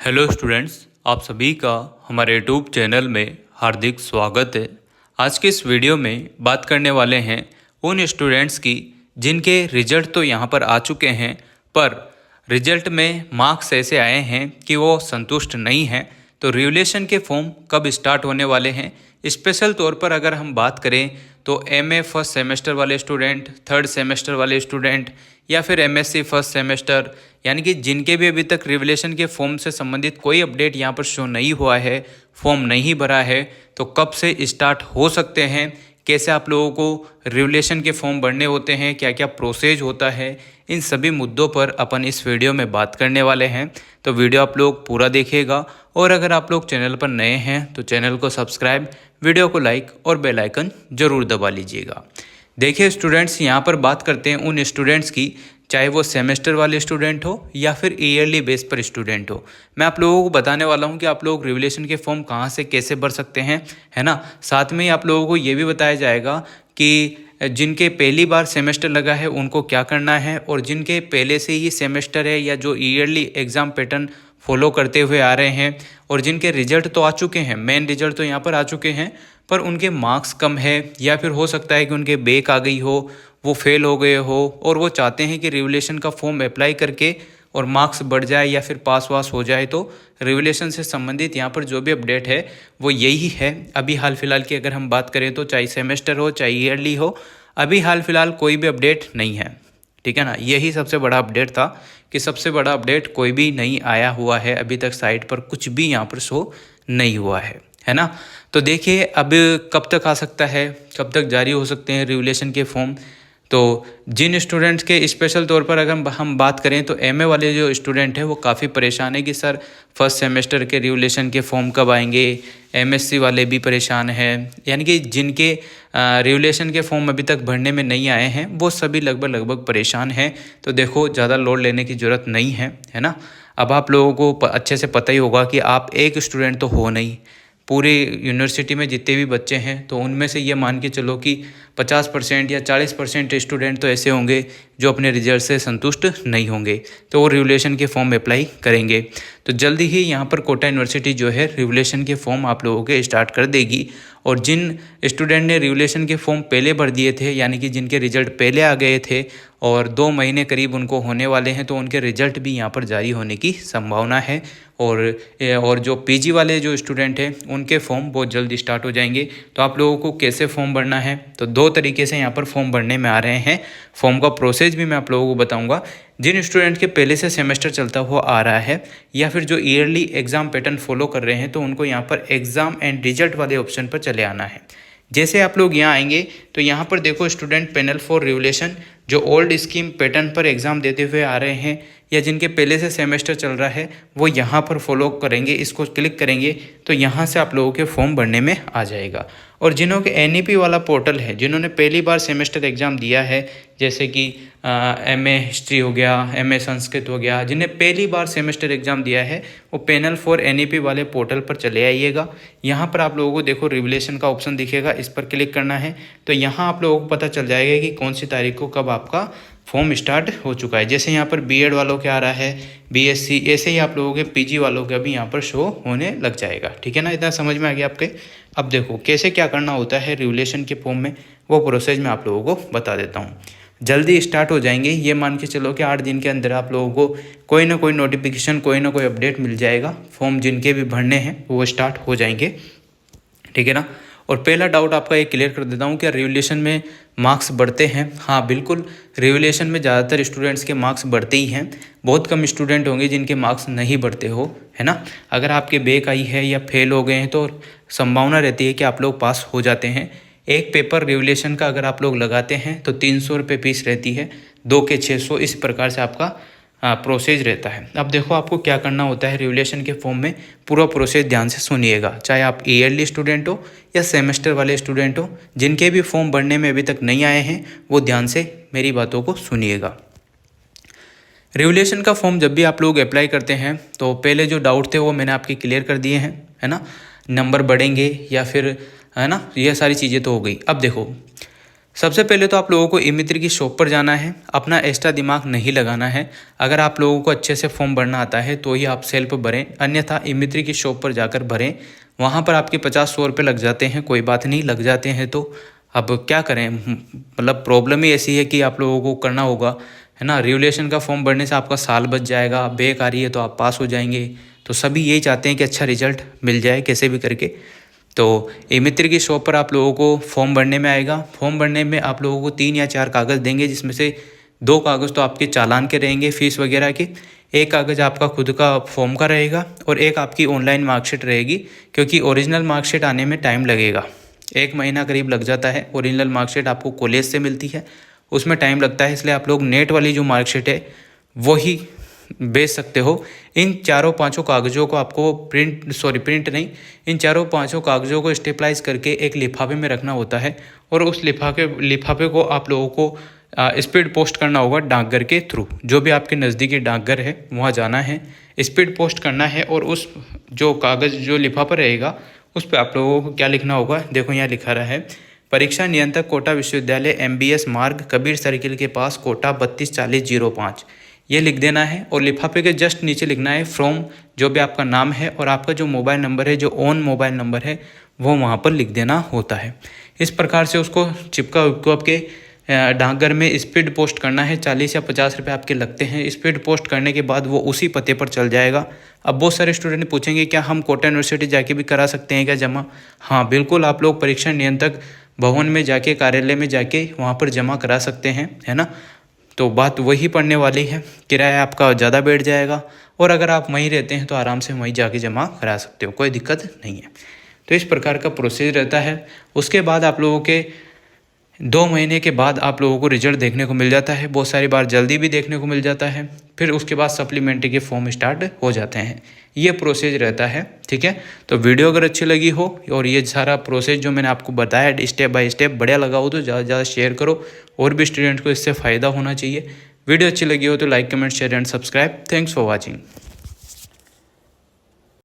Hello students, आप सभी का हमारे यूट्यूब चैनल में हार्दिक स्वागत है। आज के इस वीडियो में बात करने वाले हैं उन स्टूडेंट्स की जिनके रिजल्ट तो यहाँ पर आ चुके हैं, पर रिजल्ट में मार्क्स ऐसे आए हैं कि वो संतुष्ट नहीं हैं। तो रिवैल्यूएशन के फॉर्म कब स्टार्ट होने वाले हैं, स्पेशल तौर पर अगर हम बात करें तो एमए फर्स्ट सेमेस्टर वाले स्टूडेंट, थर्ड सेमेस्टर वाले स्टूडेंट या फिर एमएससी फर्स्ट सेमेस्टर, यानी कि जिनके भी अभी तक रिवैल्यूएशन के फॉर्म से संबंधित कोई अपडेट यहाँ पर शो नहीं हुआ है, फॉर्म नहीं भरा है, तो कब से स्टार्ट हो सकते हैं, कैसे आप लोगों को रिवैल्यूएशन के फॉर्म भरने होते हैं, क्या क्या प्रोसेस होता है, इन सभी मुद्दों पर अपन इस वीडियो में बात करने वाले हैं। तो वीडियो आप लोग पूरा देखिएगा और अगर आप लोग चैनल पर नए हैं तो चैनल को सब्सक्राइब, वीडियो को लाइक और बेल आइकन ज़रूर दबा लीजिएगा। देखिए स्टूडेंट्स, यहाँ पर बात करते हैं उन स्टूडेंट्स की, चाहे वो सेमेस्टर वाले स्टूडेंट हो या फिर ईयरली बेस पर स्टूडेंट हो। मैं आप लोगों को बताने वाला हूँ कि आप लोग रिवैल्यूएशन के फॉर्म कहाँ से कैसे भर सकते हैं, है ना। साथ में ही आप लोगों को ये भी बताया जाएगा कि जिनके पहली बार सेमेस्टर लगा है उनको क्या करना है, और जिनके पहले से ही सेमेस्टर है या जो ईयरली एग्ज़ाम पैटर्न फॉलो करते हुए आ रहे हैं और जिनके रिजल्ट तो आ चुके हैं, मेन रिजल्ट तो यहाँ पर आ चुके हैं, पर उनके मार्क्स कम है या फिर हो सकता है कि उनके बैक आ गई हो, वो फेल हो गए हो और वो चाहते हैं कि रिवैल्यूएशन का फॉर्म अप्लाई करके और मार्क्स बढ़ जाए या फिर पास वास हो जाए। तो रिवैल्यूएशन से संबंधित यहाँ पर जो भी अपडेट है वो यही है। अभी हाल फिलहाल की अगर हम बात करें तो चाहे सेमेस्टर हो चाहे ईयरली हो, अभी हाल फिलहाल कोई भी अपडेट नहीं है, ठीक है ना। यही सबसे बड़ा अपडेट था कि सबसे बड़ा अपडेट कोई भी नहीं आया हुआ है, अभी तक साइट पर कुछ भी यहाँ पर शो नहीं हुआ है ना। तो देखिए अब कब तक आ सकता है, कब तक जारी हो सकते हैं रिवैल्यूएशन के फॉर्म। तो जिन स्टूडेंट्स के स्पेशल तौर पर अगर हम बात करें तो एमए वाले जो स्टूडेंट हैं वो काफ़ी परेशान है कि सर फर्स्ट सेमेस्टर के रिवैल्यूएशन के फॉर्म कब आएंगे। एमएससी वाले भी परेशान हैं, यानी कि जिनके रिवैल्यूएशन के फॉर्म अभी तक भरने में नहीं आए हैं वो सभी लगभग परेशान हैं। तो देखो, ज़्यादा लोड लेने की ज़रूरत नहीं है ना। अब आप लोगों को अच्छे से पता ही होगा कि आप एक स्टूडेंट तो हो नहीं, पूरी यूनिवर्सिटी में जितने भी बच्चे हैं तो उनमें से ये मान के चलो कि 50% या 40% स्टूडेंट तो ऐसे होंगे जो अपने रिजल्ट से संतुष्ट नहीं होंगे, तो वो रिवैल्यूएशन के फॉर्म अप्लाई करेंगे। तो जल्दी ही यहाँ पर कोटा यूनिवर्सिटी जो है रिवैल्यूएशन के फॉर्म आप लोगों के स्टार्ट कर देगी। और जिन स्टूडेंट ने रिवैल्यूएशन के फॉर्म पहले भर दिए थे, यानी कि जिनके रिजल्ट पहले आ गए थे और 2 महीने करीब उनको होने वाले हैं, तो उनके रिजल्ट भी यहाँ पर जारी होने की संभावना है। और जो पीजी वाले जो स्टूडेंट हैं उनके फॉर्म बहुत जल्दी स्टार्ट हो जाएंगे। तो आप लोगों को कैसे फॉर्म भरना है, तो 2 तरीके से यहाँ पर फॉर्म भरने में आ रहे हैं। फॉर्म का प्रोसेस भी मैं आप लोगों को बताऊंगा। जिन स्टूडेंट के पहले से सेमेस्टर चलता हुआ आ रहा है या फिर जो ईयरली एग्ज़ाम पैटर्न फॉलो कर रहे हैं, तो उनको यहाँ पर एग्ज़ाम एंड रिजल्ट वाले ऑप्शन पर चले आना है। जैसे आप लोग यहाँ आएंगे तो यहाँ पर देखो स्टूडेंट पैनल फॉर रिवैल्यूएशन, जो ओल्ड स्कीम पैटर्न पर एग्ज़ाम देते हुए आ रहे हैं या जिनके पहले से सेमेस्टर चल रहा है वो यहाँ पर फॉलो करेंगे, इसको क्लिक करेंगे तो यहाँ से आप लोगों के फॉर्म भरने में आ जाएगा। और जिन्हों के एनईपी वाला पोर्टल है, जिन्होंने पहली बार सेमेस्टर एग्ज़ाम दिया है, जैसे कि एमए हिस्ट्री हो गया, एमए संस्कृत हो गया, जिन्हें पहली बार सेमेस्टर एग्ज़ाम दिया है वो पैनल फॉर एनईपी वाले पोर्टल पर चले आइएगा। यहाँ पर आप लोगों को देखो रिवैल्यूएशन का ऑप्शन दिखेगा, इस पर क्लिक करना है तो यहाँ आप लोगों को पता चल जाएगा कि कौन सी तारीख को कब आपका फॉर्म स्टार्ट हो चुका है। जैसे यहाँ पर बीएड वालों के आ रहा है, बीएससी, ऐसे ही आप लोगों के पीजी वालों का भी यहाँ पर शो होने लग जाएगा, ठीक है ना। इतना समझ में आ गया आपके। अब देखो कैसे क्या करना होता है रिवैल्यूएशन के फॉर्म में, वो प्रोसेस मैं आप लोगों को बता देता हूँ। जल्दी स्टार्ट हो जाएंगे, ये मान के चलो कि 8 दिन के अंदर आप लोगों को कोई ना कोई नोटिफिकेशन, कोई ना कोई अपडेट मिल जाएगा। फॉर्म जिनके भी भरने हैं वो स्टार्ट हो जाएंगे, ठीक है ना। और पहला डाउट आपका ये क्लियर कर देता हूँ, क्या रिवैल्यूएशन में मार्क्स बढ़ते हैं? हाँ बिल्कुल, रिवैल्यूएशन में ज़्यादातर स्टूडेंट्स के मार्क्स बढ़ते ही हैं। बहुत कम स्टूडेंट होंगे जिनके मार्क्स नहीं बढ़ते हो, है ना। अगर आपके बैक आई है या फेल हो गए हैं तो संभावना रहती है कि आप लोग पास हो जाते हैं। एक पेपर रिवैल्यूएशन का अगर आप लोग लगाते हैं तो 300 रुपये फीस रहती है, 2 के 600, इस प्रकार से आपका प्रोसेस रहता है। अब देखो आपको क्या करना होता है रिवैल्यूएशन के फॉर्म में, पूरा प्रोसेस ध्यान से सुनिएगा। चाहे आप ईयरली स्टूडेंट हो या सेमेस्टर वाले स्टूडेंट हो, जिनके भी फॉर्म भरने में अभी तक नहीं आए हैं वो ध्यान से मेरी बातों को सुनिएगा। रिवैल्यूएशन का फॉर्म जब भी आप लोग अप्लाई करते हैं तो पहले जो डाउट थे वो मैंने आपके क्लियर कर दिए हैं, है ना। नंबर बढ़ेंगे या फिर, है ना, ये सारी चीज़ें तो हो गई। अब देखो सबसे पहले तो आप लोगों को ई मित्र की शॉप पर जाना है, अपना एक्स्ट्रा दिमाग नहीं लगाना है। अगर आप लोगों को अच्छे से फॉर्म भरना आता है तो ही आप सेल्फ भरें, अन्यथा ई मित्र की शॉप पर जाकर भरें। वहाँ पर आपके 50-100 रुपये लग जाते हैं, कोई बात नहीं, लग जाते हैं तो अब क्या करें, मतलब प्रॉब्लम ही ऐसी है कि आप लोगों को करना होगा, है ना। रेगुलेशन का फॉर्म भरने से आपका साल बच जाएगा, बैक आ रही है तो आप पास हो जाएंगे। तो सभी यही चाहते हैं कि अच्छा रिजल्ट मिल जाए कैसे भी करके। तो ई मित्र की शॉप पर आप लोगों को फॉर्म भरने में आएगा। फॉर्म भरने में आप लोगों को 3 या 4 कागज़ देंगे, जिसमें से 2 कागज़ तो आपके चालान के रहेंगे फीस वगैरह के, एक कागज़ आपका खुद का फॉर्म का रहेगा और एक आपकी ऑनलाइन मार्कशीट रहेगी, क्योंकि ओरिजिनल मार्कशीट आने में टाइम लगेगा, 1 महीना करीब लग जाता है। ओरिजिनल मार्कशीट आपको कॉलेज से मिलती है, उसमें टाइम लगता है, इसलिए आप लोग नेट वाली जो मार्कशीट है वही बेच सकते हो। इन 4-5 कागज़ों को आपको प्रिंट नहीं, इन 4-5 कागज़ों को स्टेपलाइज करके एक लिफाफे में रखना होता है और उस लिफाफे को आप लोगों को स्पीड पोस्ट करना होगा डाकघर के थ्रू। जो भी आपके नज़दीकी डाकघर है वहाँ जाना है, स्पीड पोस्ट करना है और उस जो कागज़ जो लिफाफा रहेगा उस पर आप लोगों को क्या लिखना होगा, देखो यहाँ लिखा रहा है, परीक्षा नियंत्रक कोटा विश्वविद्यालय MBS मार्ग कबीर सर्किल के पास कोटा 324005, ये लिख देना है। और लिफाफे के जस्ट नीचे लिखना है फ्रॉम, जो भी आपका नाम है और आपका जो मोबाइल नंबर है, जो ऑन मोबाइल नंबर है वो वहाँ पर लिख देना होता है। इस प्रकार से उसको चिपका आपके डाकघर में स्पीड पोस्ट करना है। 40 या 50 रुपये आपके लगते हैं। स्पीड पोस्ट करने के बाद वो उसी पते पर चल जाएगा। अब बहुत सारे स्टूडेंट पूछेंगे क्या हम कोटा यूनिवर्सिटी जाके भी करा सकते हैं क्या जमा? हाँ बिल्कुल, आप लोग परीक्षा नियंत्रक भवन में जाके, कार्यालय में जाके वहाँ पर जमा करा सकते हैं, है ना। तो बात वही पड़ने वाली है, किराया आपका ज़्यादा बैठ जाएगा और अगर आप वहीं रहते हैं तो आराम से वहीं जाके जमा करा सकते हो, कोई दिक्कत नहीं है। तो इस प्रकार का प्रोसेस रहता है। उसके बाद आप लोगों के 2 महीने के बाद आप लोगों को रिजल्ट देखने को मिल जाता है, बहुत सारी बार जल्दी भी देखने को मिल जाता है। फिर उसके बाद सप्लीमेंट्री के फॉर्म स्टार्ट हो जाते हैं, ये प्रोसेस रहता है, ठीक है। तो वीडियो अगर अच्छी लगी हो और ये सारा प्रोसेस जो मैंने आपको बताया स्टेप बाय स्टेप बढ़िया लगा हो तो ज़्यादा से ज़्यादा शेयर करो, और भी स्टूडेंट को इससे फ़ायदा होना चाहिए। वीडियो अच्छी लगी हो तो like, comment, share and subscribe. Thanks for watching.